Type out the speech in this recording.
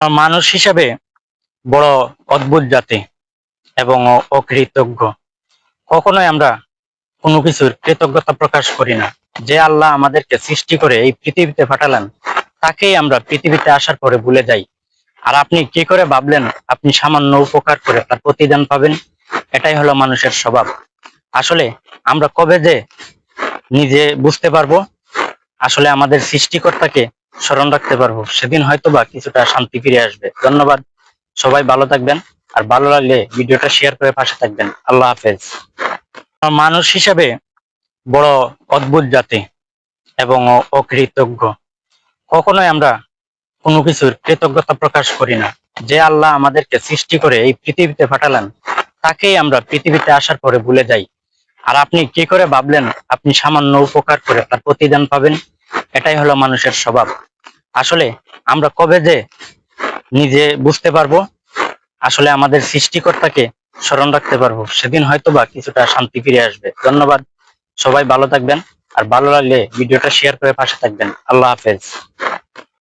মানুষ হিসাবে বড় অদ্ভুত জাতি এবং অকৃতজ্ঞ। কখনোই আমরা কোনো কিছুর কৃতজ্ঞতা প্রকাশ করি না। যে আল্লাহ আমাদেরকে সৃষ্টি করে এই পৃথিবীতে পাঠালেন, তাকেই আমরা পৃথিবীতে আসার পরে ভুলে যাই। আর আপনি কি করে ভাবলেন আপনি সামান্য উপকার করে তার প্রতিদান পাবেন? এটাই হলো মানুষের স্বভাব। আসলে আমরা কবে যে নিজে বুঝতে পারবো, আসলে আমাদের সৃষ্টিকর্তাকে স্মরণ রাখতে পারবো, সেদিন হয়তো বা কিছুটা শান্তি ফিরে আসবে। ধন্যবাদ। সবাই ভালো থাকবেন। আর ভালো লাগলে ভিডিওটা শেয়ার করে পাশে থাকবেন। আল্লাহ হাফেজ। মানুষ হিসাবে বড় অদ্ভুত জাতি এবং অকৃতজ্ঞ। কখনোই আমরা কোনো কিছুর কৃতজ্ঞতা প্রকাশ করি না। যে আল্লাহ আমাদেরকে সৃষ্টি করে এই পৃথিবীতে পাঠালেন, তাকেই আমরা পৃথিবীতে আসার পরে ভুলে যাই। আর আপনি কি করে ভাবলেন আপনি সামান্য উপকার করে তার প্রতিদান পাবেন? এটাই হলো মানুষের স্বভাব। আসলে আমরা কবে যে নিজে বুঝতে পারবো, আসলে আমাদের সৃষ্টিকর্তাকে স্মরণ রাখতে পারবো, সেদিন হয়তো বা কিছুটা শান্তি ফিরে আসবে। ধন্যবাদ। সবাই ভালো থাকবেন। আর ভালো লাগলে ভিডিওটা শেয়ার করে পাশে থাকবেন। আল্লাহ হাফেজ।